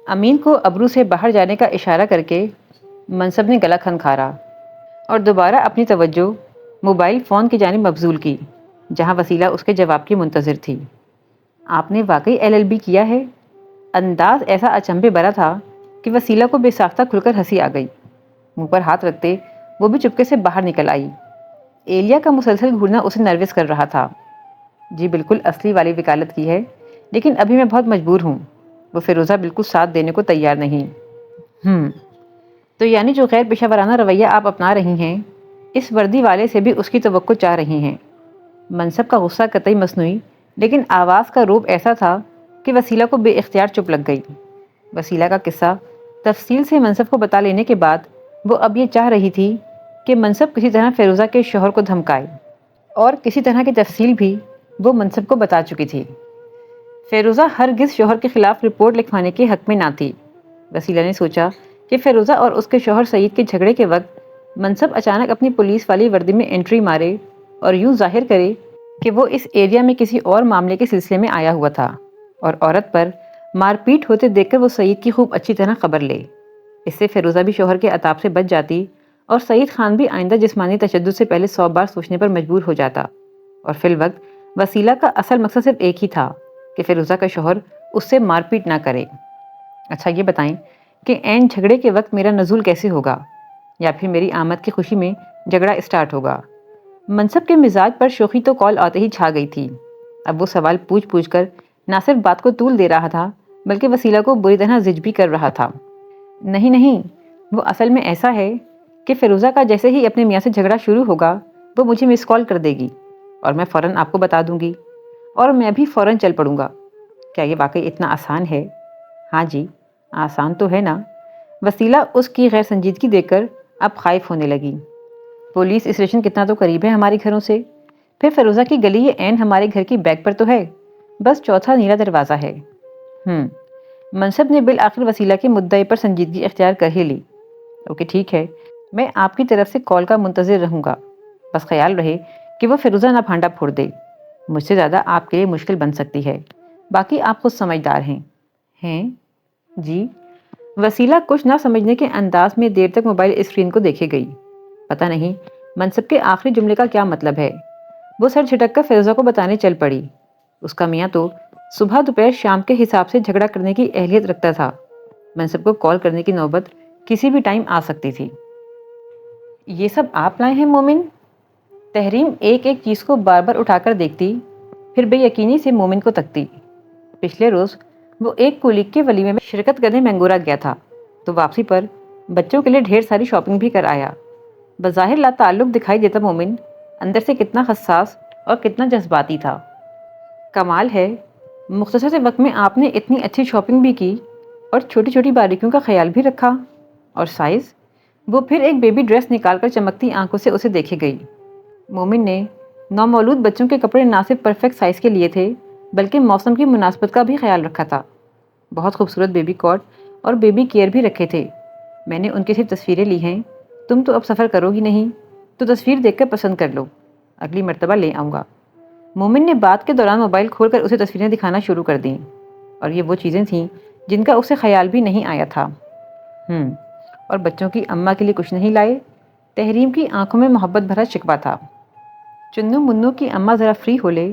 امین کو ابرو سے باہر جانے کا اشارہ کر کے منصب نے گلا کھنکھارا اور دوبارہ اپنی توجہ موبائل فون کی جانب مبذول کی جہاں وسیلہ اس کے جواب کی منتظر تھی۔ آپ نے واقعی LLB کیا ہے؟ انداز ایسا اچنبھے بھرا تھا کہ وسیلہ کو بے ساختہ کھل کر ہنسی آ گئی۔ منہ پر ہاتھ رکھتے وہ بھی چپکے سے باہر نکل آئی۔ ایلیا کا مسلسل گھورنا اسے نروس کر رہا تھا۔ جی بالکل اصلی والی وکالت کی ہے، لیکن ابھی میں بہت مجبور ہوں۔ وہ فیروزہ بالکل ساتھ دینے کو تیار نہیں۔ تو یعنی جو غیر پیشہ ورانہ رویہ آپ اپنا رہی ہیں اس وردی والے سے بھی اس کی توقع چاہ رہی ہیں۔ منصب کا غصہ قطعی مصنوعی، لیکن آواز کا روپ ایسا تھا کہ وسیلہ کو بے اختیار چپ لگ گئی۔ وسیلہ کا قصہ تفصیل سے منصب کو بتا لینے کے بعد وہ اب یہ چاہ رہی تھی کہ منصب کسی طرح فیروزہ کے شوہر کو دھمکائے، اور کسی طرح کی تفصیل بھی وہ منصب کو بتا چکی تھی۔ فیروزہ ہرگز شوہر کے خلاف رپورٹ لکھوانے کے حق میں نہ تھی۔ وسیلہ نے سوچا کہ فیروزہ اور اس کے شوہر سعید کے جھگڑے کے وقت منصب اچانک اپنی پولیس والی وردی میں انٹری مارے اور یوں ظاہر کرے کہ وہ اس ایریا میں کسی اور معاملے کے سلسلے میں آیا ہوا تھا، اور عورت پر مار پیٹ ہوتے دیکھ کر وہ سعید کی خوب اچھی طرح خبر لے۔ اس سے فیروزہ بھی شوہر کے عتاب سے بچ جاتی اور سعید خان بھی آئندہ جسمانی تشدد سے پہلے 100 بار سوچنے پر مجبور ہو جاتا، اور فی الوقت وسیلہ کا اصل مقصد صرف ایک ہی تھا کہ فیروزہ کا شوہر اس سے مار پیٹ نہ کرے۔ اچھا یہ بتائیں کہ عین جھگڑے کے وقت میرا نزول کیسے ہوگا، یا پھر میری آمد کی خوشی میں جھگڑا اسٹارٹ ہوگا؟ منصب کے مزاج پر شوخی تو کال آتے ہی چھا گئی تھی۔ اب وہ سوال پوچھ پوچھ کر نہ صرف بات کو طول دے رہا تھا بلکہ وسیلہ کو بری طرح زج بھی کر رہا تھا۔ نہیں، وہ اصل میں ایسا ہے کہ فیروزہ کا جیسے ہی اپنے میاں سے جھگڑا شروع ہوگا وہ مجھے مس کال کر دے گی اور میں فوراً آپ کو بتا دوں گی، اور میں بھی فوراً چل پڑوں گا۔ کیا یہ واقعی اتنا آسان ہے؟ ہاں جی، آسان تو ہے نا۔ وسیلہ اس کی غیر سنجیدگی دیکھ کر اب خائف ہونے لگی۔ پولیس اسٹیشن کتنا تو قریب ہے ہمارے گھروں سے، پھر فیروزہ کی گلی یہ عین ہمارے گھر کی بیک پر تو ہے، بس چوتھا نیلا دروازہ ہے۔ منصب نے بالآخر وسیلہ کے مدعے پر سنجیدگی اختیار کر ہی لی۔ اوکے ٹھیک ہے، میں آپ کی طرف سے کال کا منتظر رہوں گا، بس خیال رہے کہ وہ فیروزہ نہ پھانڈا پھوڑ دے۔ مجھ سے زیادہ آپ کے لیے مشکل بن سکتی ہے، باقی آپ خود سمجھدار ہیں؟ جی۔ وسیلہ کچھ نہ سمجھنے کے انداز میں دیر تک موبائل اسکرین کو دیکھے گئی۔ پتہ نہیں منصب کے آخری جملے کا کیا مطلب ہے۔ وہ سر جھٹک کر فیروزہ کو بتانے چل پڑی۔ اس کا میاں تو صبح دوپہر شام کے حساب سے جھگڑا کرنے کی اہلیت رکھتا تھا، منصب کو کال کرنے کی نوبت کسی بھی ٹائم آ سکتی تھی۔ یہ سب آپ لائے ہیں مومن؟ تحریم ایک ایک چیز کو بار بار اٹھا کر دیکھتی، پھر بے یقینی سے مومن کو تکتی۔ پچھلے روز وہ ایک کولیگ کے ولیمے میں شرکت کرنے مینگورہ گیا تھا، تو واپسی پر بچوں کے لیے ڈھیر ساری شاپنگ بھی کر آیا۔ بظاہر لا تعلق دکھائی دیتا مومن اندر سے کتنا حساس اور کتنا جذباتی تھا۔ کمال ہے، مختصر سے وقت میں آپ نے اتنی اچھی شاپنگ بھی کی اور چھوٹی چھوٹی باریکیوں کا خیال بھی رکھا۔ اور سائز؟ وہ پھر ایک بیبی ڈریس نکال کر چمکتی آنکھوں سے اسے دیکھے گئی۔ مومن نے نومولود بچوں کے کپڑے نہ صرف پرفیکٹ سائز کے لیے تھے بلکہ موسم کی مناسبت کا بھی خیال رکھا تھا۔ بہت خوبصورت بیبی کوٹ اور بیبی کیئر بھی رکھے تھے۔ میں نے ان کی صرف تصویریں لی ہیں، تم تو اب سفر کرو گی نہیں، تو تصویر دیکھ کر پسند کر لو، اگلی مرتبہ لے آؤں گا۔ مومن نے بات کے دوران موبائل کھول کر اسے تصویریں دکھانا شروع کر دیں، اور یہ وہ چیزیں تھیں جن کا اسے خیال بھی نہیں آیا تھا۔ اور بچوں کی اماں کے لیے کچھ نہیں لائے؟ تحریم کی آنکھوں میں محبت بھرا شکوہ تھا۔ چنو منو کی اماں ذرا فری ہو لے،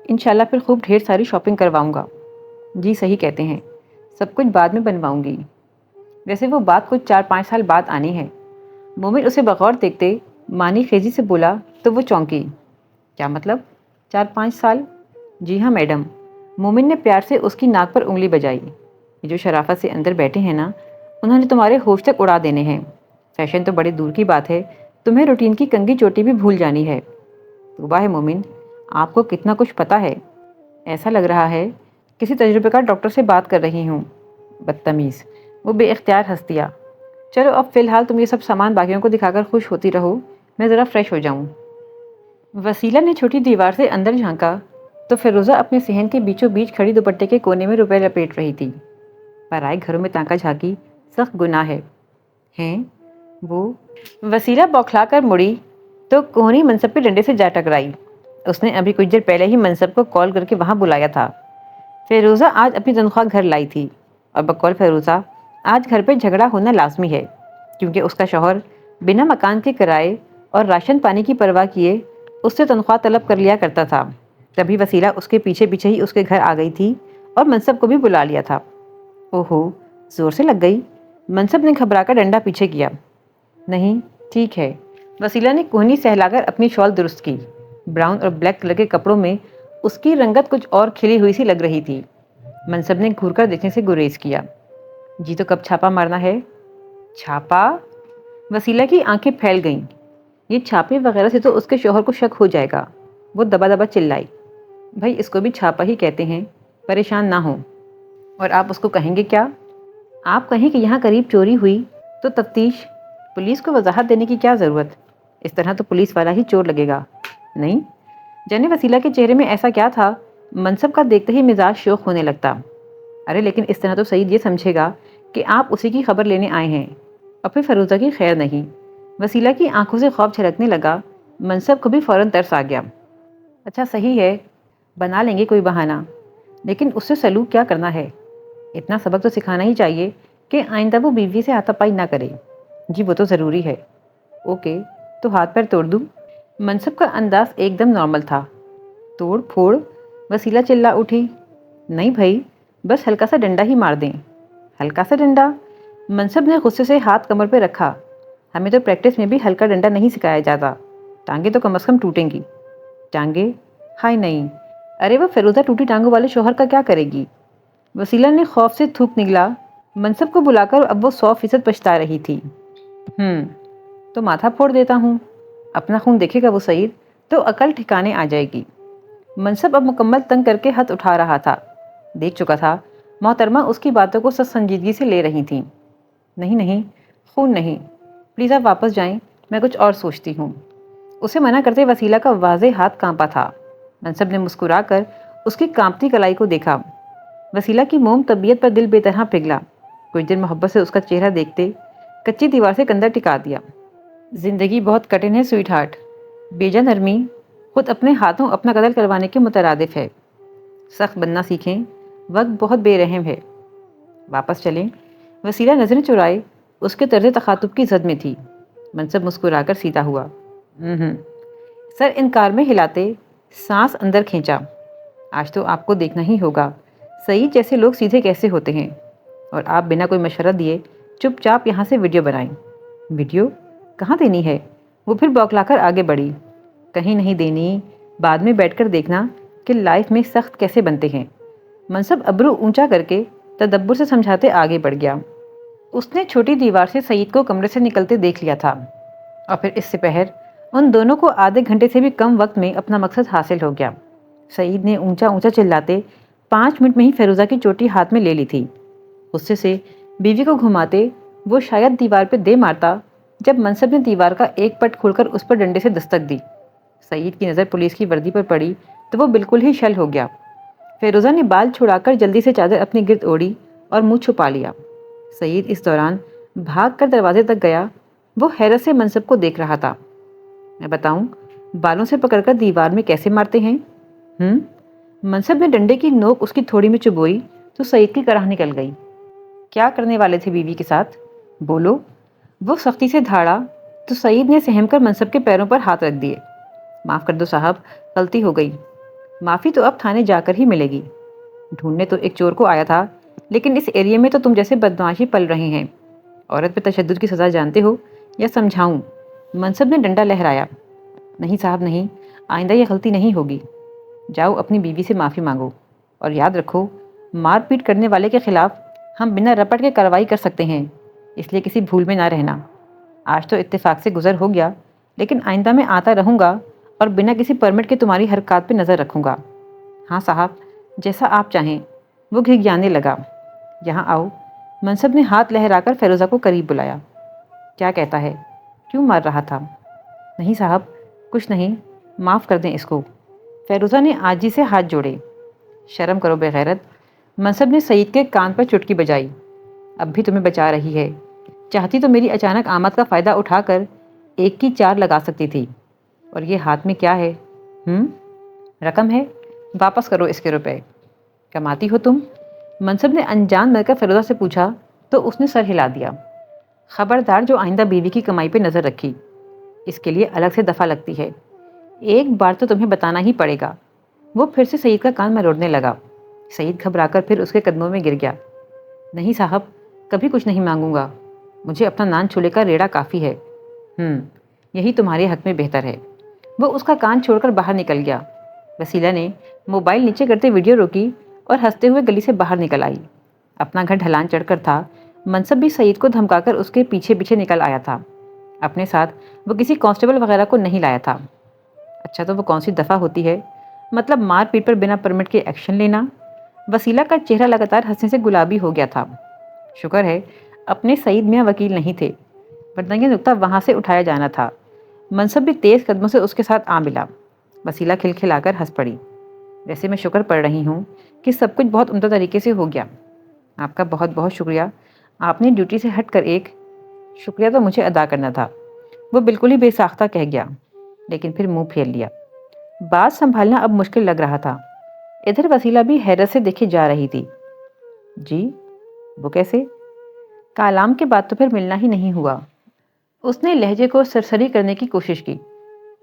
انشاءاللہ پھر خوب ڈھیر ساری شاپنگ کرواؤں گا۔ جی صحیح کہتے ہیں، سب کچھ بعد میں بنواؤں گی۔ ویسے وہ بات کچھ 4-5 سال بعد آنی ہے۔ مومن اسے بغور دیکھتے معنی خیزی سے بولا تو وہ چونکی۔ کیا مطلب 4-5 سال؟ جی ہاں میڈم۔ مومن نے پیار سے اس کی ناک پر انگلی بجائی۔ یہ جو شرافت سے اندر بیٹھے ہیں نا، انہوں نے تمہارے ہوش تک اڑا دینے ہیں۔ فیشن تو بڑے دور کی بات ہے، تمہیں روٹین کی کنگھی چوٹی بھی بھول جانی ہے۔ توبہ ہے مومن، آپ کو کتنا کچھ پتا ہے۔ ایسا لگ رہا ہے کسی تجربے کار ڈاکٹر سے بات کر رہی ہوں۔ بدتمیز، وہ بے اختیار ہنس دیا۔ چلو اب فی الحال تم یہ سب سامان باقیوں کو دکھا کر خوش ہوتی رہو، میں ذرا فریش ہو جاؤں۔ وسیلہ نے چھوٹی دیوار سے اندر جھانکا تو فیروزہ اپنے صحن کے بیچوں بیچ کھڑی دوپٹے کے کونے میں روپے لپیٹ رہی تھی۔ پرائے گھروں میں تانکا جھانکی سخت گناہ ہے۔ ہیں وہ؟ وسیلہ بوکھلا کر مڑی تو کوہنی منصب کے ڈنڈے سے جا ٹکرائی۔ اس نے ابھی کچھ دیر پہلے ہی منصب کو کال کر کے وہاں بلایا تھا۔ فیروزہ آج اپنی تنخواہ گھر لائی تھی اور بقول فیروزہ آج گھر پہ جھگڑا ہونا لازمی ہے، کیونکہ اس کا شوہر بنا مکان کے کرائے اور راشن پانی کی پرواہ کیے اس سے تنخواہ طلب کر لیا کرتا تھا۔ تبھی وسیلہ اس کے پیچھے پیچھے ہی اس کے گھر آ گئی تھی اور منصب کو بھی بلا لیا تھا۔ اوہو، زور سے لگ گئی؟ منصب نے گھبرا کر ڈنڈا پیچھے کیا۔ نہیں، ٹھیک ہے۔ وسیلہ نے کوہنی سہلا کر اپنی شال درست کی۔ براؤن اور بلیک کلر کے کپڑوں میں اس کی رنگت کچھ اور کھلی ہوئی سی لگ رہی تھی۔ منصب نے گھور کر دیکھنے سے گریز کیا۔ جی تو کب چھاپا مارنا ہے؟ چھاپا؟ وسیلہ کی آنکھیں پھیل گئیں۔ یہ چھاپے وغیرہ سے تو اس کے شوہر کو شک ہو جائے گا۔ وہ دبا دبا چلائی، بھائی اس کو بھی چھاپا ہی کہتے ہیں، پریشان نہ ہوں۔ اور آپ اس کو کہیں گے کیا؟ آپ کہیں کہ یہاں قریب چوری ہوئی تو تفتیش، پولیس کو وضاحت دینے کی کیا ضرورت؟ اس طرح تو پولیس والا ہی چور لگے گا۔ نہیں جانے وسیلہ کے چہرے میں ایسا کیا تھا، منصب کا دیکھتے ہی مزاج شوخ ہونے لگتا۔ ارے لیکن اس طرح تو سعید یہ سمجھے گا کہ آپ اسی کی خبر لینے آئے ہیں اور پھر فیروزہ کی خیر نہیں۔ وسیلہ کی آنکھوں سے خوف جھلکنے لگا۔ منصب کو بھی فوراً ترس آ گیا۔ اچھا صحیح ہے، بنا لیں گے کوئی بہانہ، لیکن اس سے سلوک کیا کرنا ہے؟ اتنا سبق تو سکھانا ہی چاہیے کہ آئندہ وہ بیوی سے ہاتھا پائی نہ کرے۔ جی وہ تو ضروری ہے۔ اوکے، تو ہاتھ پیر توڑ دوں؟ منصب کا انداز ایک دم نارمل تھا۔ توڑ پھوڑ؟ وسیلہ چلا اٹھی۔ نہیں بھائی، بس ہلکا سا ڈنڈا ہی مار دیں۔ ہلکا سا ڈنڈا؟ منصب نے غصے سے ہاتھ کمر پہ رکھا۔ ہمیں تو پریکٹس میں بھی ہلکا ڈنڈا نہیں سکھایا جاتا، ٹانگیں تو کم از کم ٹوٹیں گی۔ ٹانگیں؟ ہائے نہیں، ارے وہ فیروزہ ٹوٹی ٹانگوں والے شوہر کا کیا کرے گی؟ وسیلہ نے خوف سے تھوک نگلا۔ منصب کو بلا کر اب وہ 100% پچھتا رہی تھی۔ تو ماتھا پھوڑ دیتا ہوں، اپنا خون دیکھے گا وہ سعید تو عقل ٹھکانے آ جائے گی۔ منصب اب مکمل تنگ کر کے ہاتھ اٹھا رہا تھا۔ دیکھ چکا تھا محترمہ اس کی باتوں کو سخت سنجیدگی سے لے رہی تھیں۔ نہیں نہیں، خون نہیں، پلیز آپ واپس جائیں، میں کچھ اور سوچتی ہوں۔ اسے منع کرتے وسیلہ کا واضح ہاتھ کانپا تھا۔ منصب نے مسکرا کر اس کی کانپتی کلائی کو دیکھا۔ وسیلہ کی موم طبیعت پر دل بے طرح پگھلا۔ کچھ دیر محبت سے اس کا چہرہ دیکھتے کچی دیوار سے کندھا ٹکا دیا۔ زندگی بہت کٹن ہے سویٹ ہارٹ، بیجا نرمی خود اپنے ہاتھوں اپنا قتل کروانے کے مترادف ہے۔ سخت بننا سیکھیں، وقت بہت بے رحم ہے۔ واپس چلیں؟ وسیلہ نظریں چرائے اس کے طرز تخاطب کی زد میں تھی۔ منصب مسکرا کر سیدھا ہوا۔ سر انکار میں ہلاتے سانس اندر کھینچا۔ آج تو آپ کو دیکھنا ہی ہوگا سعید جیسے لوگ سیدھے کیسے ہوتے ہیں، اور آپ بنا کوئی مشورہ دیے چپ چاپ یہاں سے ویڈیو بنائیں۔ ویڈیو کہاں دینی ہے؟ وہ پھر بوکھلا کر آگے بڑھی۔ کہیں نہیں دینی، بعد میں بیٹھ کر دیکھنا کہ لائف میں سخت کیسے بنتے ہیں۔ منصب ابرو اونچا کر کے تدبر سے سمجھاتے آگے بڑھ گیا۔ اس نے چھوٹی دیوار سے سعید کو کمرے سے نکلتے دیکھ لیا تھا، اور پھر اس سے پہر ان دونوں کو آدھے گھنٹے سے بھی کم وقت میں اپنا مقصد حاصل ہو گیا۔ سعید نے اونچا اونچا چلاتے 5 منٹ میں ہی فیروزہ کی چوٹی ہاتھ میں لے لی تھی۔ غصے سے بیوی کو گھماتے وہ شاید دیوار پہ دے مارتا جب منصب نے دیوار کا ایک پٹ کھول کر اس پر ڈنڈے سے دستک دی۔ سعید کی نظر پولیس کی وردی پر پڑی تو وہ بالکل ہی شل ہو گیا۔ فیروزہ نے بال چھڑا کر جلدی سے چادر اپنے گرد اوڑھی اور منہ چھپا لیا۔ سعید اس دوران بھاگ کر دروازے تک گیا۔ وہ حیرت سے منصب کو دیکھ رہا تھا۔ میں بتاؤں بالوں سے پکڑ کر دیوار میں کیسے مارتے ہیں؟ منصب نے ڈنڈے کی نوک اس کی تھوڑی میں چبوئی تو سعید کی کراہ نکل گئی۔ کیا کرنے والے تھے بیوی کے ساتھ؟ بولو۔ وہ سختی سے دھاڑا تو سعید نے سہم کر منصب کے پیروں پر ہاتھ رکھ دیے۔ معاف کر دو صاحب، غلطی ہو گئی۔ معافی تو اب تھانے جا کر ہی ملے گی۔ ڈھونڈنے تو ایک چور کو آیا تھا، لیکن اس ایریے میں تو تم جیسے بدمعاشی پل رہے ہیں۔ عورت پہ تشدد کی سزا جانتے ہو یا سمجھاؤں؟ منصب نے ڈنڈا لہرایا۔ نہیں صاحب نہیں، آئندہ یہ غلطی نہیں ہوگی۔ جاؤ اپنی بیوی سے معافی مانگو، اور یاد رکھو مار پیٹ کرنے والے کے خلاف ہم بنا رپٹ کے کارروائی کر سکتے ہیں، اس لیے کسی بھول میں نہ رہنا۔ آج تو اتفاق سے گزر ہو گیا، لیکن آئندہ میں آتا رہوں گا اور بنا کسی پرمٹ کے تمہاری حرکات پہ نظر رکھوں گا۔ ہاں صاحب، جیسا آپ چاہیں۔ وہ گھگیانے لگا۔ یہاں آؤ۔ منصب نے ہاتھ لہرا کر فیروزہ کو قریب بلایا۔ کیا کہتا ہے؟ کیوں مار رہا تھا؟ نہیں صاحب، کچھ نہیں، معاف کر دیں اس کو۔ فیروزہ نے عاجزی سے ہاتھ جوڑے۔ شرم کرو بے غیرت۔ منصب نے سعید کے کان پر چٹکی بجائی۔ اب بھی تمہیں بچا رہی ہے، چاہتی تو میری اچانک آمد کا فائدہ اٹھا کر 1 کی 4 لگا سکتی تھی۔ اور یہ ہاتھ میں کیا ہے؟ رقم ہے، واپس کرو اس کے روپے۔ کماتی ہو تم؟ منصب نے انجان مل کر فیروزہ سے پوچھا تو اس نے سر ہلا دیا۔ خبردار جو آئندہ بیوی کی کمائی پہ نظر رکھی، اس کے لیے الگ سے دفعہ لگتی ہے۔ ایک بار تو تمہیں بتانا ہی پڑے گا۔ وہ پھر سے سعید کا کان مروڑنے لگا۔ سعید گھبرا کر پھر اس کے قدموں میں گر گیا۔ نہیں صاحب، کبھی کچھ نہیں مانگوں گا، مجھے اپنا نان چھولے کا ریڑھا کافی ہے۔ یہی تمہارے حق میں بہتر ہے۔ وہ اس کا کان چھوڑ کر باہر نکل گیا۔ وسیلہ نے موبائل نیچے کرتے ویڈیو روکی اور ہنستے ہوئے گلی سے باہر نکل آئی۔ اپنا گھر ڈھلان چڑھ کر تھا، منصب بھی سعید کو دھمکا کر اس کے پیچھے پیچھے نکل آیا تھا۔ اپنے ساتھ وہ کسی کانسٹیبل وغیرہ کو نہیں لایا تھا۔ اچھا تو وہ کون سی دفعہ ہوتی ہے؟ مطلب مار پیٹ پر بنا پرمٹ کے ایکشن لینا۔ وسیلہ کا چہرہ لگاتار ہنسنے سے گلابی ہو گیا تھا۔ شکر ہے اپنے سعید میاں وکیل نہیں تھے، ورنہ یہ نکتہ وہاں سے اٹھایا جانا تھا۔ منصب بھی تیز قدموں سے اس کے ساتھ آ ملا۔ وسیلہ کھلکھلا کر ہنس پڑی۔ ویسے میں شکر پڑھ رہی ہوں کہ سب کچھ بہت عمدہ طریقے سے ہو گیا۔ آپ کا بہت بہت شکریہ۔ آپ نے ڈیوٹی سے ہٹ کر ایک شکریہ تو مجھے ادا کرنا تھا، وہ بالکل ہی بے ساختہ کہہ گیا، لیکن پھر منہ پھیر لیا۔ بات سنبھالنا اب مشکل لگ رہا تھا۔ ادھر وسیلہ بھی حیرت سے دیکھے جا رہی تھی۔ جی وہ کیسے؟ کالام کے بعد تو پھر ملنا ہی نہیں ہوا۔ اس نے لہجے کو سرسری کرنے کی کوشش کی۔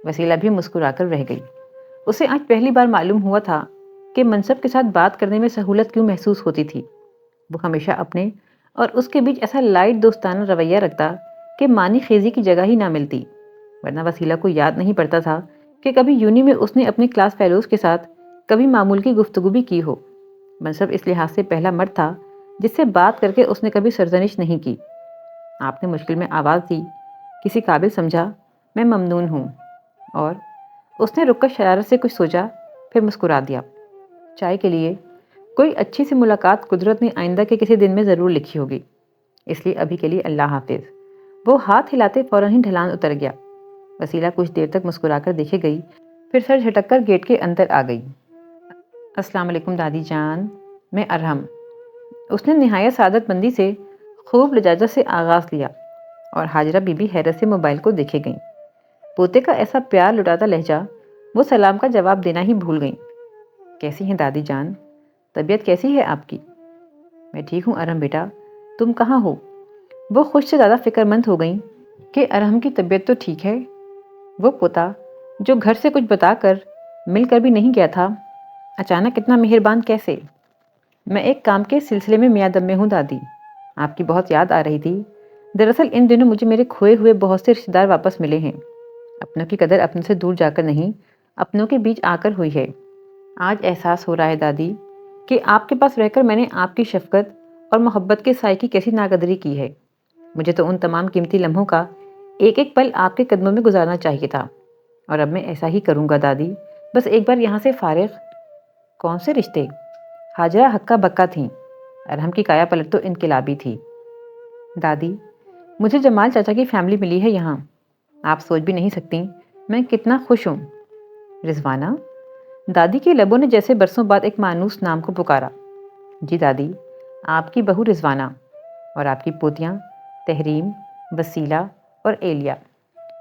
وسیلہ بھی مسکرا کر رہ گئی۔ اسے آج پہلی بار معلوم ہوا تھا کہ منصب کے ساتھ بات کرنے میں سہولت کیوں محسوس ہوتی تھی۔ وہ ہمیشہ اپنے اور اس کے بیچ ایسا لائٹ دوستانہ رویہ رکھتا کہ معنی خیزی کی جگہ ہی نہ ملتی، ورنہ وسیلہ کو یاد نہیں پڑتا تھا کہ کبھی یونی میں اس نے اپنی کلاس فیلوز کے ساتھ کبھی معمول کی گفتگو بھی کی ہو۔ منصب اس لحاظ سے پہلا مرد تھا جس سے بات کر کے اس نے کبھی سرزنش نہیں کی۔ آپ نے مشکل میں آواز دی، کسی قابل سمجھا، میں ممنون ہوں۔ اور اس نے رک کر شرارت سے کچھ سوچا، پھر مسکرا دیا۔ چائے کے لیے کوئی اچھی سی ملاقات قدرت نے آئندہ کے کسی دن میں ضرور لکھی ہوگی، اس لیے ابھی کے لیے اللہ حافظ۔ وہ ہاتھ ہلاتے فوراً ہی ڈھلان اتر گیا۔ وسیلہ کچھ دیر تک مسکرا کر دیکھے گئی، پھر سر جھٹک کر گیٹ کے اندر آ گئی۔ السلام علیکم دادی جان، میں ارحم۔ اس نے نہایت سعادت مندی سے خوب لجاجت سے آغاز لیا، اور حاجرہ بی بی حیرت سے موبائل کو دیکھے گئیں۔ پوتے کا ایسا پیار لٹاتا لہجہ، وہ سلام کا جواب دینا ہی بھول گئیں۔ کیسی ہیں دادی جان؟ طبیعت کیسی ہے آپ کی؟ میں ٹھیک ہوں ارحم بیٹا، تم کہاں ہو؟ وہ خود سے زیادہ فکر مند ہو گئیں کہ ارحم کی طبیعت تو ٹھیک ہے۔ وہ پوتا جو گھر سے کچھ بتا کر مل کر بھی نہیں گیا تھا، اچانک اتنا مہربان کیسے؟ میں ایک کام کے سلسلے میں میادم میں ہوں دادی، آپ کی بہت یاد آ رہی تھی۔ دراصل ان دنوں مجھے میرے کھوئے ہوئے بہت سے رشتہ دار واپس ملے ہیں۔ اپنوں کی قدر اپنوں سے دور جا کر نہیں، اپنوں کے بیچ آ کر ہوئی ہے۔ آج احساس ہو رہا ہے دادی کہ آپ کے پاس رہ کر میں نے آپ کی شفقت اور محبت کے سائے کی کیسی ناقدری کی ہے۔ مجھے تو ان تمام قیمتی لمحوں کا ایک ایک پل آپ کے قدموں میں گزارنا چاہیے تھا، اور اب میں ایسا ہی کروں گا دادی۔ بس ایک بار یہاں سے فارغ۔ کون سے رشتے؟ حاجرہ ہکا بکا تھیں۔ ارحم کی کایا پلٹ تو انقلابی تھی۔ دادی، مجھے جمال چاچا کی فیملی ملی ہے یہاں، آپ سوچ بھی نہیں سکتی میں کتنا خوش ہوں۔ رضوانہ؟ دادی کے لبوں نے جیسے برسوں بعد ایک مانوس نام کو پکارا۔ جی دادی، آپ کی بہو رضوانہ، اور آپ کی پوتیاں تحریم، وسیلہ اور ایلیا،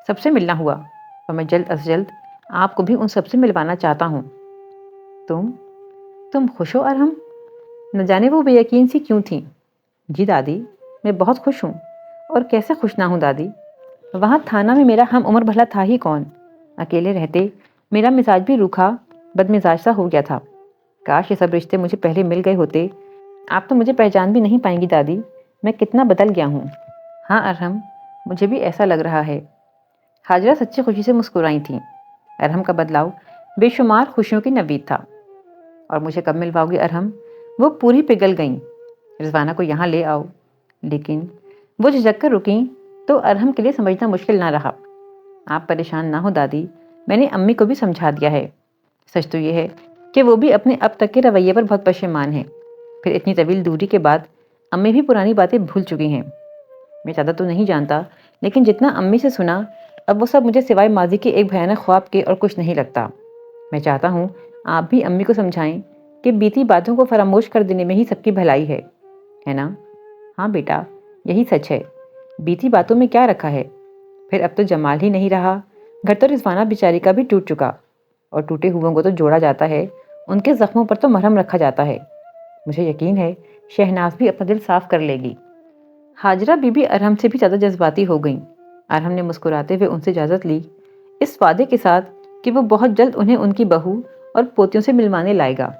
سب سے ملنا ہوا، اور میں جلد از جلد آپ کو بھی ان سب سے ملوانا چاہتا ہوں۔ تم خوش ہو ارحم؟ نہ جانے وہ بے یقین سی کیوں تھیں۔ جی دادی، میں بہت خوش ہوں، اور کیسے خوش نہ ہوں دادی؟ وہاں تھانہ میں میرا ہم عمر بھلا تھا ہی کون؟ اکیلے رہتے میرا مزاج بھی روکھا بد مزاج سا ہو گیا تھا۔ کاش یہ سب رشتے مجھے پہلے مل گئے ہوتے۔ آپ تو مجھے پہچان بھی نہیں پائیں گی دادی، میں کتنا بدل گیا ہوں۔ ہاں ارحم، مجھے بھی ایسا لگ رہا ہے۔ حاجرہ سچی خوشی سے مسکرائی تھیں۔ ارحم کا بدلاؤ بے شمار خوشیوں کی نوید تھا۔ اور مجھے کب ملواؤ گے ارحم؟ وہ پوری پگھل گئیں۔ رضوانہ کو یہاں لے آؤ۔ لیکن وہ جھجک کر رکیں تو ارحم کے لیے سمجھنا مشکل نہ رہا۔ آپ پریشان نہ ہو دادی، میں نے امی کو بھی سمجھا دیا ہے۔ سچ تو یہ ہے کہ وہ بھی اپنے اب تک کے رویے پر بہت پشیمان ہیں۔ پھر اتنی طویل دوری کے بعد امی بھی پرانی باتیں بھول چکی ہیں۔ میں زیادہ تو نہیں جانتا، لیکن جتنا امی سے سنا، اب وہ سب مجھے سوائے ماضی کے ایک بھیانک خواب کے اور کچھ نہیں لگتا۔ میں چاہتا ہوں آپ بھی امی کو سمجھائیں کہ بیتی باتوں کو فراموش کر دینے میں ہی سب کی بھلائی ہے نا؟ ہاں بیٹا، یہی سچ ہے۔ بیتی باتوں میں کیا رکھا ہے؟ پھر اب تو جمال ہی نہیں رہا۔ گھر تو رضوانہ بیچاری کا بھی ٹوٹ چکا، اور ٹوٹے ہوئوں کو تو جوڑا جاتا ہے، ان کے زخموں پر تو مرہم رکھا جاتا ہے۔ مجھے یقین ہے شہناز بھی اپنا دل صاف کر لے گی۔ حاجرہ بی بی ارحم سے بھی زیادہ جذباتی ہو گئیں۔ ارحم نے مسکراتے ہوئے ان سے اجازت لی، اس وعدے کے ساتھ کہ وہ بہت جلد انہیں ان کی بہو اور پوتیوں سے ملوانے لائے گا۔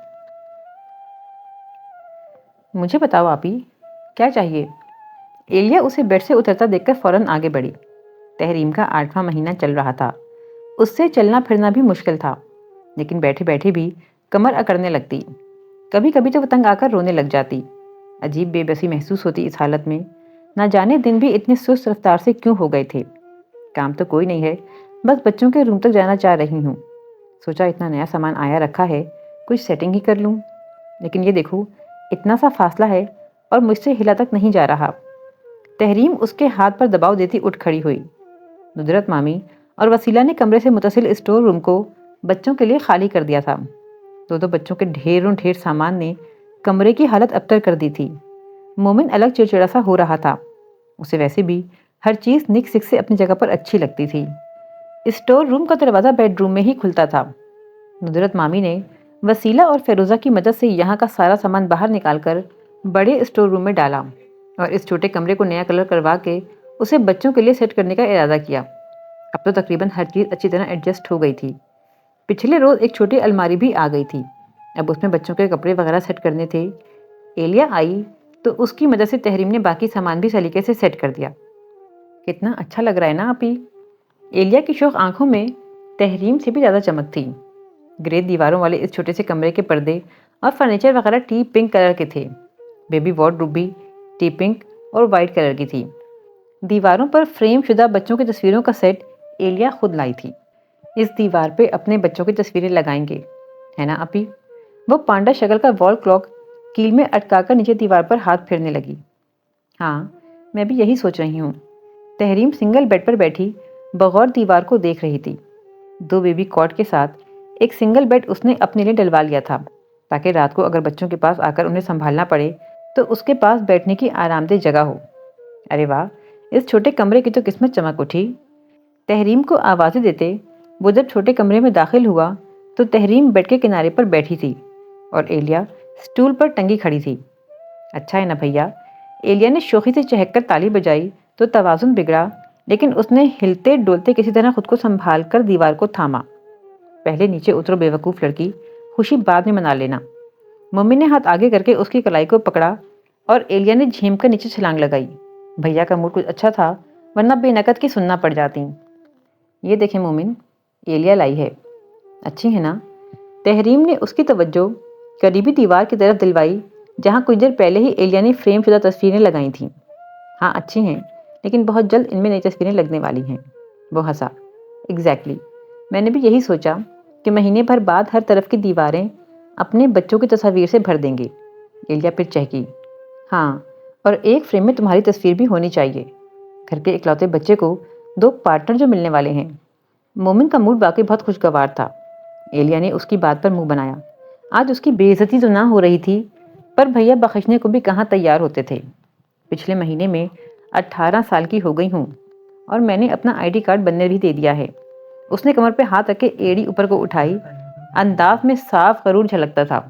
مجھے بتاؤ آپی، کیا چاہیے؟ ایلیا اسے بیڈ سے اترتا دیکھ کر فوراً آگے بڑھی۔ تحریم کا 8واں مہینہ چل رہا تھا۔ اس سے چلنا پھرنا بھی مشکل تھا، لیکن بیٹھے بیٹھے بھی کمر اکڑنے لگتی۔ کبھی کبھی تو وہ تنگ آ کر رونے لگ جاتی۔ عجیب بے بسی محسوس ہوتی اس حالت میں، نہ جانے دن بھی اتنی سست رفتار سے کیوں ہو گئے تھے۔ کام تو کوئی نہیں ہے، بس بچوں کے روم تک جانا چاہ رہی ہوں۔ سوچا اتنا نیا سامان آیا رکھا ہے، کچھ سیٹنگ ہی کر لوں، لیکن یہ دیکھو اتنا سا فاصلہ ہے اور مجھ سے ہلا تک نہیں جا رہا۔ تحریم اس کے ہاتھ پر دباؤ دیتی اٹھ کھڑی ہوئی۔ ندرت مامی اور وسیلہ نے کمرے سے متصل اسٹور روم کو بچوں کے لیے خالی کر دیا تھا۔ دو بچوں کے ڈھیروں ڈھیر سامان نے کمرے کی حالت ابتر کر دی تھی۔ مومن الگ چڑچڑا سا ہو رہا تھا، اسے ویسے بھی ہر چیز نک سک سے اپنی جگہ پر اچھی لگتی تھی۔ اسٹور روم کا دروازہ بیڈ روم میں ہی کھلتا تھا۔ ندرت مامی نے وسیلہ اور فیروزہ کی مدد سے یہاں کا سارا سامان باہر نکال کر بڑے اسٹور روم میں ڈالا اور اس چھوٹے کمرے کو نیا کلر کروا کے اسے بچوں کے لیے سیٹ کرنے کا ارادہ کیا۔ اب تو تقریباً ہر چیز اچھی طرح ایڈجسٹ ہو گئی تھی۔ پچھلے روز ایک چھوٹی الماری بھی آ گئی تھی، اب اس میں بچوں کے کپڑے وغیرہ سیٹ کرنے تھے۔ ایلیا آئی تو اس کی مدد سے تحریم نے باقی سامان بھی سلیقے سے سیٹ کر دیا۔ کتنا اچھا لگ رہا ہے نا آپی؟ ایلیا کی شوق آنکھوں میں تحریم سے بھی زیادہ چمک تھی۔ گرے دیواروں والے اس چھوٹے سے کمرے کے پردے اور فرنیچر وغیرہ ٹی پنک کلر کے تھے۔ بیبی وارڈروب بھی ٹی پنک اور وائٹ کلر کی تھی۔ دیواروں پر فریم شدہ بچوں کی تصویروں کا سیٹ ایلیا خود لائی تھی۔ اس دیوار پہ اپنے بچوں کی تصویریں لگائیں گے، ہے نا آپی؟ وہ پانڈا شکل کا وال کلاک کیل میں اٹکا کر نیچے دیوار پر ہاتھ پھیرنے لگی۔ ہاں، میں بھی یہی سوچ رہی ہوں۔ تحریم سنگل بیڈ پر بیٹھی بغور دیوار کو دیکھ رہی تھی۔ 2 بیبی کاٹ کے ساتھ ایک سنگل بیڈ اس نے اپنے لیے ڈلوا لیا تھا، تاکہ رات کو اگر بچوں کے پاس آ کر انہیں سنبھالنا پڑے تو اس کے پاس بیٹھنے کی آرام دہ جگہ ہو۔ ارے واہ، اس چھوٹے کمرے کی تو قسمت چمک اٹھی۔ تحریم کو آوازیں دیتے وہ جب چھوٹے کمرے میں داخل ہوا تو تحریم بیڈ کے کنارے پر بیٹھی تھی اور ایلیا سٹول پر ٹنگی کھڑی تھی۔ اچھا ہے نا بھیا؟ ایلیا نے شوخی سے چہک کر تالی بجائی تو توازن بگڑا، لیکن اس نے ہلتے ڈولتے کسی طرح خود کو سنبھال کر دیوار کو تھاما۔ پہلے نیچے اترو بے وقوف لڑکی، خوشی بعد میں منا لینا۔ ممی نے ہاتھ آگے کر کے اس کی کلائی کو پکڑا اور ایلیا نے جھیم کر نیچے چھلانگ لگائی۔ بھیا کا موڈ کچھ اچھا تھا، ورنہ بے نقد کی سننا پڑ جاتی۔ یہ دیکھیں مومن، ایلیا لائی ہے، اچھی ہے نا؟ تحریم نے اس کی توجہ قریبی دیوار کی طرف دلوائی جہاں کچھ دیر پہلے ہی ایلیا نے فریم شدہ تصویریں لگائی تھیں۔ ہاں اچھی ہیں، لیکن بہت جلد ان میں نئی تصویریں لگنے والی ہیں۔ وہ ہنسا۔ ایگزیکٹلی، میں نے بھی یہی سوچا کہ مہینے بھر بعد ہر طرف کی دیواریں اپنے بچوں کی تصاویر سے بھر دیں گے۔ ایلیا پھر چہکی۔ ہاں، اور ایک فریم میں تمہاری تصویر بھی ہونی چاہیے۔ گھر کے اکلوتے بچے کو 2 پارٹنر جو ملنے والے ہیں۔ مومن کا موڈ واقعی بہت خوشگوار تھا۔ ایلیا نے اس کی بات پر منہ بنایا۔ آج اس کی بے عزتی تو نہ ہو رہی تھی، پر بھیا بخشنے کو بھی کہاں تیار ہوتے تھے۔ پچھلے مہینے میں 18 سال کی ہو گئی ہوں اور میں نے اپنا آئی ڈی کارڈ بننے بھی دے دیا ہے۔ اس نے کمر پہ ہاتھ رکھ کے ایڑی اوپر کو اٹھائی، انداز میں صاف غرور جھلکتا تھا۔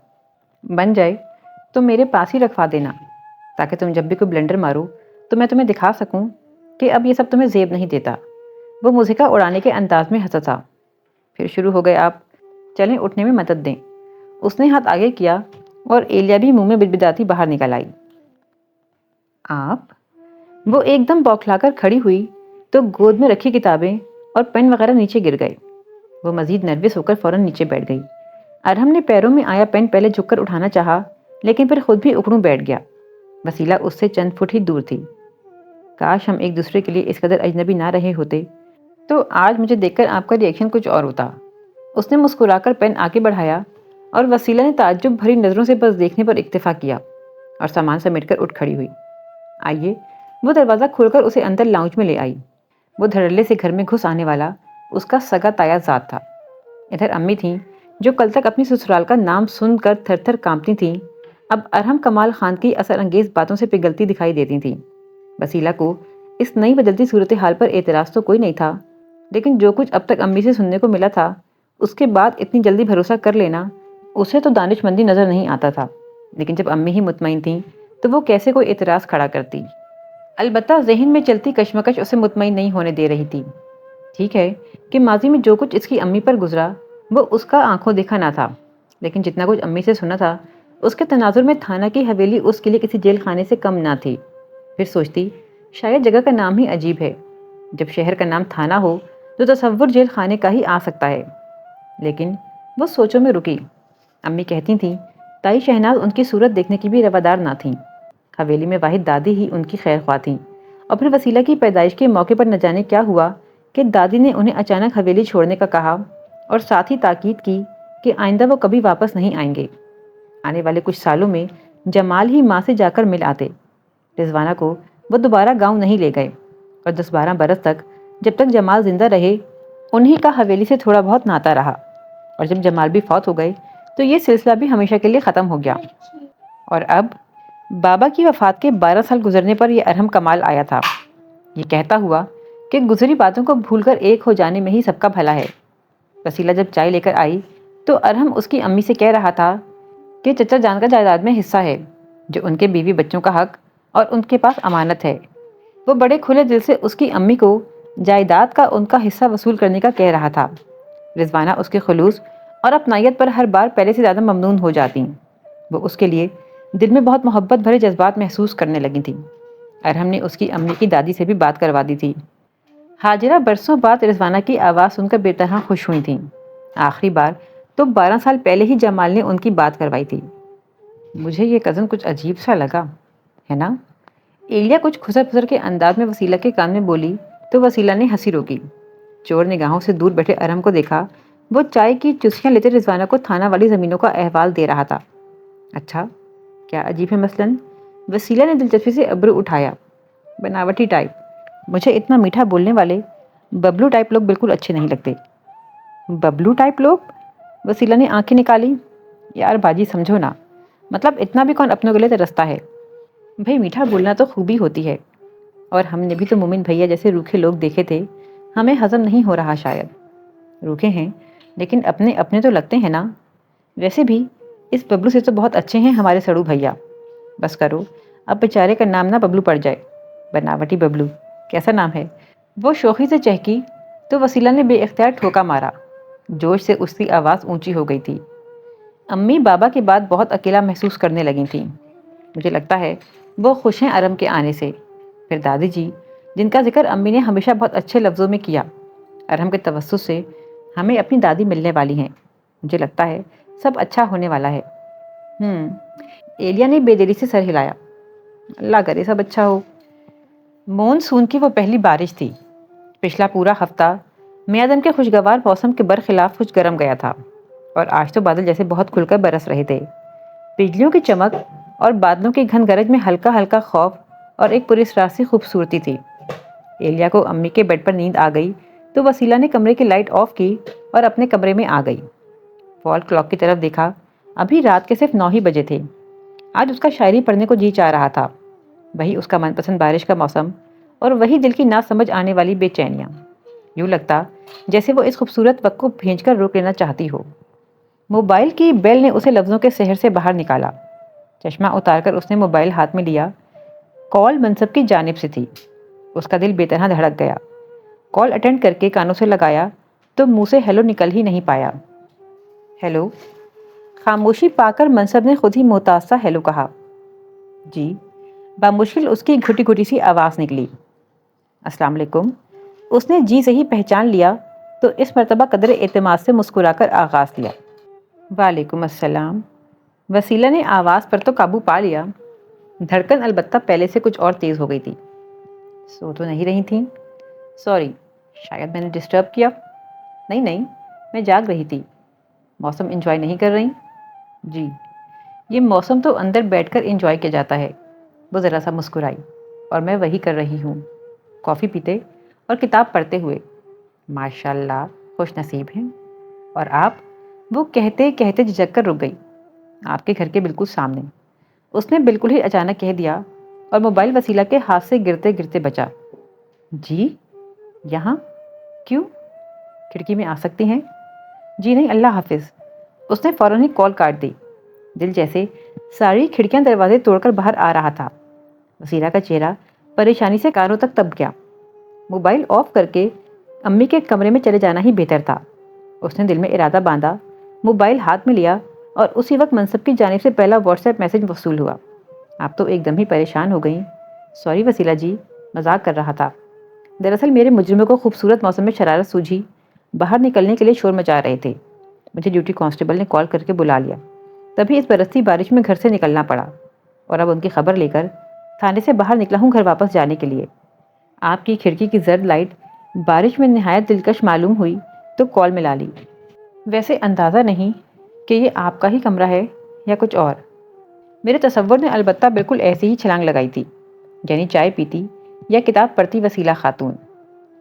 بن جائے تو میرے پاس ہی رکھوا دینا، تاکہ تم جب بھی کوئی بلنڈر مارو تو میں تمہیں دکھا سکوں کہ اب یہ سب تمہیں زیب نہیں دیتا۔ وہ موسیقہ اڑانے کے انداز میں ہنسا تھا۔ پھر شروع ہو گئے آپ، چلیں اٹھنے میں مدد دیں۔ اس نے ہاتھ آگے کیا اور ایلیا بھی منہ میں بدبداتی باہر نکل آئی۔ آپ؟ وہ ایک دم بوکھلا کر کھڑی ہوئی تو گود میں رکھی کتابیں اور پین وغیرہ نیچے گر گئے۔ وہ مزید نروس ہو کر فوراً نیچے بیٹھ گئی۔ ارحم نے پیروں میں آیا پین پہلے جھک کر اٹھانا چاہا، لیکن پھر خود بھی اکڑوں بیٹھ گیا۔ وسیلہ اس سے چند فٹ ہی دور تھی۔ کاش ہم ایک دوسرے کے لیے اس قدر اجنبی نہ رہے ہوتے تو آج مجھے دیکھ کر آپ کا ریئیکشن کچھ اور ہوتا۔ اس نے مسکرا کر پین آگے بڑھایا اور وسیلہ نے تعجب بھری نظروں سے بس دیکھنے پر اکتفا کیا اور سامان سمیٹ کر اٹھ کھڑی ہوئی۔ آئیے، وہ دروازہ کھول کر اسے اندر لاؤنج میں لے آئی۔ وہ دھڑلے سے گھر میں گھس آنے والا اس کا سگا تایا ذات تھا۔ ادھر امی تھیں جو کل تک اپنی سسرال کا نام سن کر تھر تھر کانپتی تھیں، اب ارحم کمال خان کی اثر انگیز باتوں سے پگھلتی دکھائی دیتی تھیں۔ وسیلہ کو اس نئی بدلتی صورتحال پر اعتراض تو کوئی نہیں تھا، لیکن جو کچھ اب تک امی سے سننے کو ملا تھا اس کے بعد اتنی جلدی بھروسہ کر لینا اسے تو دانش مندی نظر نہیں آتا تھا۔ لیکن جب امی ہی مطمئن تھیں تو وہ کیسے کوئی اعتراض کھڑا کرتی؟ البتہ ذہن میں چلتی کشمکش اسے مطمئن نہیں ہونے دے رہی تھی۔ ٹھیک ہے کہ ماضی میں جو کچھ اس کی امی پر گزرا وہ اس کا آنکھوں دیکھا نہ تھا، لیکن جتنا کچھ امی سے سنا تھا اس کے تناظر میں تھانہ کی حویلی اس کے لیے کسی جیل خانے سے کم نہ تھی۔ پھر سوچتی شاید جگہ کا نام ہی عجیب ہے، جب شہر کا نام تھانہ ہو تو تصور جیل خانے کا ہی آ سکتا ہے۔ لیکن وہ سوچوں میں رکی۔ امی کہتی تھیں تائی شہناز ان کی صورت دیکھنے کی بھی روادار نہ تھیں۔ حویلی میں واحد دادی ہی ان کی خیر خواہ تھیں، اور پھر وسیلہ کی پیدائش کے موقع پر نہ جانے کیا ہوا کہ دادی نے انہیں اچانک حویلی چھوڑنے کا کہا اور ساتھ ہی تاکید کی کہ آئندہ وہ کبھی واپس نہیں آئیں گے۔ آنے والے کچھ سالوں میں جمال ہی ماں سے جا کر مل آتے۔ رضوانہ کو وہ دوبارہ گاؤں نہیں لے گئے، اور 10-12 برس تک جب تک جمال زندہ رہے انہی کا حویلی سے تھوڑا بہت ناتا رہا، اور جب جمال بھی فوت ہو گئے تو یہ سلسلہ بھی ہمیشہ کے لیے ختم ہو گیا۔ اور اب بابا کی وفات کے 12 سال گزرنے پر یہ ارحم کمال آیا تھا، یہ کہتا ہوا کہ گزری باتوں کو بھول کر ایک ہو جانے میں ہی سب کا بھلا ہے۔ وسیلہ جب چائے لے کر آئی تو ارحم اس کی امی سے کہہ رہا تھا کہ چچا جان کا جائیداد میں حصہ ہے جو ان کے بیوی بچوں کا حق اور ان کے پاس امانت ہے۔ وہ بڑے کھلے دل سے اس کی امی کو جائیداد کا ان کا حصہ وصول کرنے کا کہہ رہا تھا۔ رضوانہ اس کے خلوص اور اپنائیت پر ہر بار پہلے سے زیادہ ممنون ہو جاتی۔ وہ اس کے لیے دل میں بہت محبت بھرے جذبات محسوس کرنے لگی تھی۔ ارحم نے اس کی امی کی دادی سے بھی بات کروا دی تھی۔ حاجرہ برسوں بعد رضوانہ کی آواز سن کر بے طرح خوش ہوئی تھیں۔ آخری بار تو 12 سال پہلے ہی جمال نے ان کی بات کروائی تھی۔ مجھے یہ کزن کچھ عجیب سا لگا ہے نا؟ ایلیا کچھ خسر پھسر کے انداز میں وسیلہ کے کان میں بولی تو وسیلہ نے ہنسی روکی۔ چور نگاہوں سے دور بیٹھے ارحم کو دیکھا، وہ چائے کی چسکیاں لیتے رضوانہ کو تھانہ والی زمینوں کا احوال دے رہا تھا۔ اچھا کیا عجیب ہے مثلاً؟ وسیلہ نے دلچسپی سے ابرو اٹھایا۔ بناوٹی ٹائپ، مجھے اتنا میٹھا بولنے والے ببلو ٹائپ لوگ بالکل اچھے نہیں لگتے۔ ببلو ٹائپ لوگ؟ وسیلہ نے آنکھیں نکالی۔ یار باجی سمجھو نا، مطلب اتنا بھی کون اپنے گلے ترستا ہے؟ بھئی میٹھا بولنا تو خوبی ہوتی ہے، اور ہم نے بھی تو مومن بھیا جیسے روکھے لوگ دیکھے تھے، ہمیں ہضم نہیں ہو رہا شاید۔ روکھے ہیں لیکن اپنے اپنے تو لگتے ہیں نا۔ ویسے بھی اس ببلو سے تو بہت اچھے ہیں ہمارے سڑو بھیا۔ بس کرو، اب بیچارے کا نام نہ ببلو پڑ جائے۔ بناوٹی ببلو کیسا نام ہے؟ وہ شوخی سے چہکی تو وسیلہ نے بے اختیار ٹھوکا مارا۔ جوش سے اس کی آواز اونچی ہو گئی تھی۔ امی بابا کے بعد بہت اکیلا محسوس کرنے لگی تھیں۔ مجھے لگتا ہے وہ خوش ہیں ارحم کے آنے سے۔ پھر دادی جی جن کا ذکر امی نے ہمیشہ بہت اچھے لفظوں میں کیا، ارحم کے توسط سے ہمیں اپنی دادی ملنے والی ہیں۔ مجھے لگتا ہے سب اچھا ہونے والا ہے۔ ایلیا نے بے دلی سے سر ہلایا۔ اللہ کرے سب اچھا ہو۔ مون سون کی وہ پہلی بارش تھی۔ پچھلا پورا ہفتہ میادم کے خوشگوار موسم کے برخلاف کچھ گرم گیا تھا، اور آج تو بادل جیسے بہت کھل کر برس رہے تھے۔ بجلیوں کی چمک اور بادلوں کی گھن گرج میں ہلکا ہلکا خوف اور ایک پراسرار سی خوبصورتی تھی۔ ایلیا کو امی کے بیڈ پر نیند آ گئی تو وسیلہ نے کمرے کی لائٹ آف کی اور اپنے کمرے میں آ گئی۔ وال کلاک کی طرف دیکھا، ابھی رات کے صرف 9 ہی بجے تھے۔ آج اس کا شاعری پڑھنے کو جی چاہ رہا تھا، وہی اس کا من پسند بارش کا موسم اور وہی دل کی نہ سمجھ آنے والی بے چینیاں۔ یوں لگتا جیسے وہ اس خوبصورت وقت کو بھینچ کر روک لینا چاہتی ہو۔ موبائل کی بیل نے اسے لفظوں کے سحر سے باہر نکالا۔ چشمہ اتار کر اس نے موبائل ہاتھ میں لیا۔ کال منصب کی جانب سے تھی۔ اس کا دل بے طرح دھڑک گیا۔ کال اٹینڈ کر کے کانوں سے لگایا تو منہ سے ہیلو نکل ہی نہیں پایا۔ ہیلو؟ خاموشی پا کر منصب نے خود ہی محتاط سا ہیلو کہا۔ جی؟ بامشکل اس کی گھٹی گھٹی سی آواز نکلی۔ السلام علیکم۔ اس نے جی سے ہی پہچان لیا تو اس مرتبہ قدر اعتماد سے مسکرا کر آغاز کیا۔ وعلیکم السلام۔ وسیلہ نے آواز پر تو قابو پا لیا، دھڑکن البتہ پہلے سے کچھ اور تیز ہو گئی تھی۔ سو تو نہیں رہی تھیں؟ سوری، شاید میں نے ڈسٹرب کیا۔ نہیں، میں جاگ رہی تھی۔ موسم انجوائے نہیں کر رہی؟ جی، یہ موسم تو اندر بیٹھ کر انجوائے کیا جاتا ہے۔ وہ ذرا سا مسکرائی۔ اور میں وہی کر رہی ہوں، کافی پیتے اور کتاب پڑھتے ہوئے۔ ماشاءاللہ خوش نصیب ہیں۔ اور آپ؟ وہ کہتے کہتے جھجک کر رک گئی۔ آپ کے گھر کے بالکل سامنے، اس نے بالکل ہی اچانک کہہ دیا، اور موبائل وسیلہ کے ہاتھ سے گرتے گرتے بچا۔ جی؟ یہاں؟ کیوں؟ کھڑکی میں آ سکتی ہیں؟ جی نہیں، اللہ حافظ۔ اس نے فوراً ہی کال کاٹ دی۔ دل جیسے ساری کھڑکیاں دروازے توڑ کر باہر آ رہا تھا۔ وسیلہ کا چہرہ پریشانی سے کانوں تک تپ گیا۔ موبائل آف کر کے امی کے کمرے میں چلے جانا ہی بہتر تھا۔ اس نے دل میں ارادہ باندھا، موبائل ہاتھ میں لیا اور اسی وقت منصب کی جانب سے پہلا واٹس ایپ میسج وصول ہوا۔ آپ تو ایک دم ہی پریشان ہو گئیں۔ سوری وسیلہ جی، مذاق کر رہا تھا۔ دراصل میرے مجرموں کو خوبصورت موسم میں شرارت سوجھی، باہر نکلنے کے لیے شور مچا رہے تھے۔ مجھے ڈیوٹی کانسٹیبل نے کال کر کے بلا لیا، تبھی اس برستی بارش میں گھر سے نکلنا پڑا، اور اب ان کی خبر لے کر تھانے سے باہر نکلا ہوں گھر واپس جانے کے لیے۔ آپ کی کھڑکی کی زرد لائٹ بارش میں نہایت دلکش معلوم ہوئی تو کال ملا لی۔ ویسے اندازہ نہیں کہ یہ آپ کا ہی کمرہ ہے یا کچھ اور۔ میرے تصور نے البتہ بالکل ایسی ہی چھلانگ لگائی تھی، یعنی چائے پیتی یا کتاب پڑھتی وسیلہ خاتون۔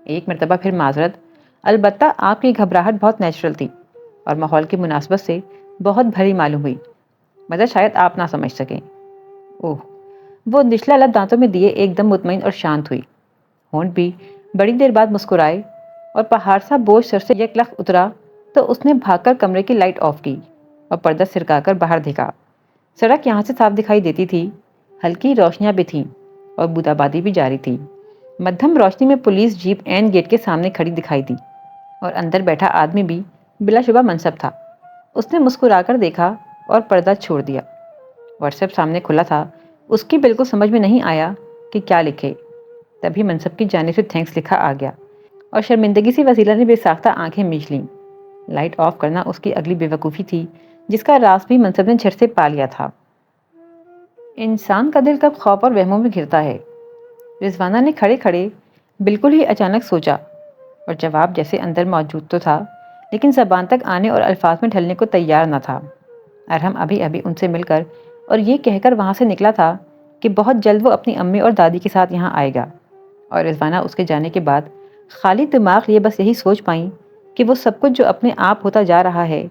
ایک مرتبہ پھر معذرت، البتہ آپ کی گھبراہٹ بہت نیچرل تھی اور ماحول کی مناسبت سے بہت بھری معلوم ہوئی، مگر شاید آپ نہ سمجھ سکیں۔ اوہ، وہ نچلا لب دانتوں میں دیے ایک دم مطمئن اور شانت ہوئی۔ ہونٹ بھی بڑی دیر بعد مسکرائے اور پہاڑ سا بوجھ سر سے یکلخت اترا تو اس نے بھاگ کر کمرے کی لائٹ آف کی اور پردہ سرکا کر باہر دیکھا۔ سڑک یہاں سے صاف دکھائی دیتی تھی، ہلکی روشنیاں بھی تھیں اور بودابادی بھی جاری تھی۔ مدھم روشنی میں پولیس جیپ این گیٹ کے سامنے کھڑی دکھائی دی اور اندر بیٹھا آدمی بھی بلا شبہ منصب تھا۔ اس نے مسکرا کر دیکھا اور پردہ چھوڑ دیا۔ واٹس ایپ سامنے کھلا تھا، اس کی بالکل سمجھ میں نہیں آیا کہ کیا لکھے۔ تبھی منصب کی جانب سے تھینکس لکھا آ گیا اور شرمندگی سی وسیلہ نے بے ساختہ آنکھیں میچ لیں۔ لائٹ آف کرنا اس کی اگلی بے وقوفی تھی، جس کا راز بھی منصب نے جھٹ سے پا لیا تھا۔ انسان کا دل کب خوف اور وہموں میں گھرتا ہے، رضوانہ نے کھڑے کھڑے بالکل ہی اچانک سوچا، اور جواب جیسے اندر موجود تو تھا لیکن زبان تک آنے اور الفاظ میں ڈھلنے کو تیار نہ تھا۔ ارحم ابھی ابھی ان سے مل کر اور یہ کہہ کر وہاں سے نکلا تھا کہ بہت جلد وہ اپنی امی اور دادی کے ساتھ یہاں آئے گا، اور رضوانہ اس کے جانے کے بعد خالی دماغ لیے بس یہی سوچ پائیں کہ وہ سب کچھ جو اپنے آپ ہوتا جا رہا ہے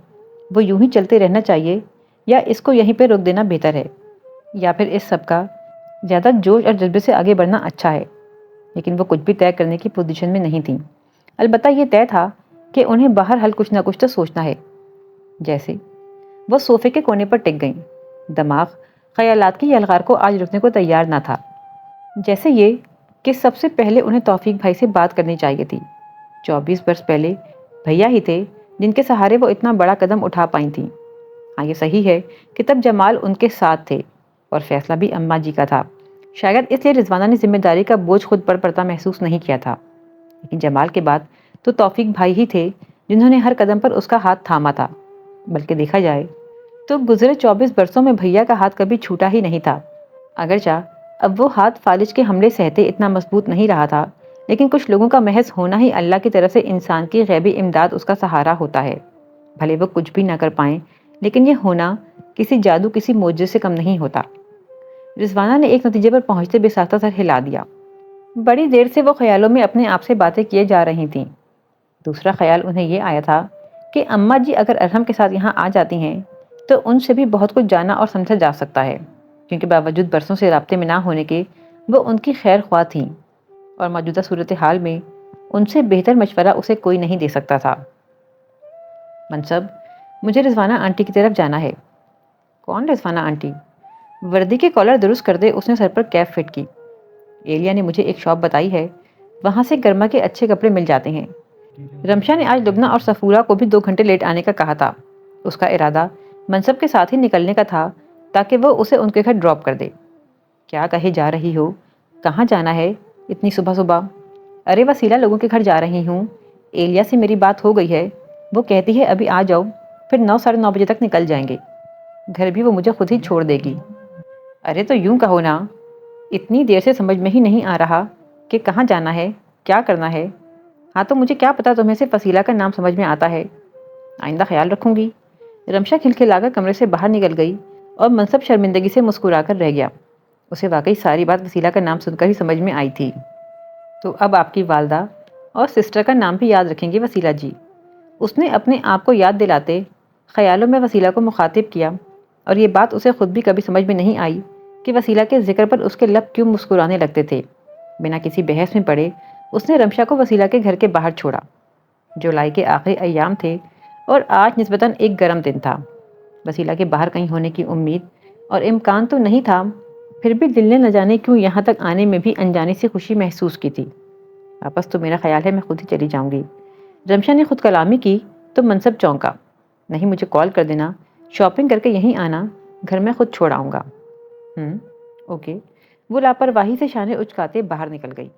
وہ یوں ہی چلتے رہنا چاہیے یا اس کو یہیں پہ روک دینا بہتر ہے، یا پھر اس سب کا زیادہ جوش اور جذبے سے آگے بڑھنا اچھا ہے۔ لیکن وہ کچھ بھی طے کرنے کی پوزیشن میں نہیں تھیں۔ البتہ یہ طے تھا کہ انہیں باہر حل کچھ نہ کچھ تو سوچنا ہے۔ جیسے وہ صوفے کے کونے پر ٹک گئیں، دماغ خیالات کی یلغار کو آج رکنے کو تیار نہ تھا۔ جیسے یہ کہ سب سے پہلے انہیں توفیق بھائی سے بات کرنی چاہیے تھی۔ 24 برس پہلے بھیا ہی تھے جن کے سہارے وہ اتنا بڑا قدم اٹھا پائی تھیں۔ ہاں یہ صحیح ہے کہ تب جمال ان کے ساتھ تھے اور فیصلہ بھی اماں جی کا تھا، شاید اس لیے رضوانہ نے ذمہ داری کا بوجھ خود پر پڑتا محسوس نہیں کیا تھا۔ لیکن جمال کے بعد تو توفیق بھائی ہی تھے جنہوں نے ہر قدم پر اس کا ہاتھ تھاما تھا، بلکہ دیکھا جائے تو گزرے 24 برسوں میں بھیا کا ہاتھ کبھی چھوٹا ہی نہیں تھا۔ اگرچہ اب وہ ہاتھ فالج کے حملے سہتے اتنا مضبوط نہیں رہا تھا، لیکن کچھ لوگوں کا محض ہونا ہی اللہ کی طرف سے انسان کی غیبی امداد اس کا سہارا ہوتا ہے۔ بھلے وہ کچھ بھی نہ کر پائیں، لیکن یہ ہونا کسی جادو کسی معجزے سے کم نہیں ہوتا۔ رضوانہ نے ایک نتیجے پر پہنچتے بے ساختہ سر ہلا دیا۔ بڑی دیر سے وہ خیالوں میں اپنے آپ سے باتیں کیے جا رہی تھیں۔ دوسرا خیال انہیں یہ آیا تھا کہ اماں جی اگر ارحم کے ساتھ یہاں آ جاتی ہیں تو ان سے بھی بہت کچھ جانا اور سمجھا جا سکتا ہے، کیونکہ باوجود برسوں سے رابطے میں نہ ہونے کے وہ ان کی خیر خواہ تھیں اور موجودہ صورتحال میں ان سے بہتر مشورہ اسے کوئی نہیں دے سکتا تھا۔ منصب، مجھے رضوانہ آنٹی کی طرف جانا ہے۔ کون رضوانہ آنٹی؟ وردی کے کالر درست کر دے اس نے سر پر کیپ فٹ کی۔ ایلیا نے مجھے ایک شاپ بتائی ہے، وہاں سے گرما کے اچھے کپڑے مل جاتے ہیں۔ رمشا نے آج لبنہ اور صفورہ کو بھی 2 گھنٹے لیٹ آنے کا کہا تھا۔ اس کا ارادہ منصب کے ساتھ ہی نکلنے کا تھا تاکہ وہ اسے ان کے گھر ڈراپ کر دے۔ کیا کہے جا رہی ہو؟ کہاں جانا ہے اتنی صبح صبح؟ ارے وسیلہ لوگوں کے گھر جا رہی ہوں، ایلیا سے میری بات ہو گئی ہے، وہ کہتی ہے ابھی آ جاؤ، پھر 9 ساڑھے 9 بجے تک نکل جائیں گے، گھر بھی وہ مجھے خود ہی چھوڑ دے گی۔ ارے تو یوں کہو نا، اتنی دیر سے سمجھ میں ہی نہیں آ رہا کہ کہاں جانا ہے، کیا کرنا ہے۔ ہاں تو مجھے کیا پتا تمہیں صرف وسیلہ کا نام سمجھ میں آتا ہے، آئندہ خیال رکھوں گی۔ رمشا کھلکھلا کر کمرے سے باہر نکل گئی اور منصب شرمندگی سے مسکرا کر رہ گیا۔ اسے واقعی ساری بات وسیلہ کا نام سن کر ہی سمجھ میں آئی تھی۔ تو اب آپ کی والدہ اور سسٹر کا نام بھی یاد رکھیں گے وسیلہ جی۔ اس نے اپنے آپ کو یاد دلاتے خیالوں میں وسیلہ کو مخاطب کیا، اور یہ بات اسے خود بھی کبھی سمجھ میں نہیں آئی کہ وسیلہ کے ذکر پر اس کے لب کیوں مسکرانے لگتے تھے۔ بنا کسی بحث میں پڑے اس نے رمشا کو وسیلہ کے گھر کے باہر چھوڑا۔ جولائی کے آخری ایام تھے اور آج نسبتاً ایک گرم دن تھا۔ وسیلہ کے باہر کہیں ہونے کی امید اور امکان تو نہیں تھا، پھر بھی دل نے نہ جانے کیوں یہاں تک آنے میں بھی انجانی سی خوشی محسوس کی تھی۔ واپس تو میرا خیال ہے میں خود ہی چلی جاؤں گی۔ رمشا نے خود کلامی کی تو منصب چونکا۔ نہیں، مجھے کال کر دینا، شاپنگ کر کے یہیں آنا، گھر میں خود چھوڑ آؤں گا۔ اوکے۔ وہ لاپرواہی سے شانے اچکاتے باہر نکل گئی۔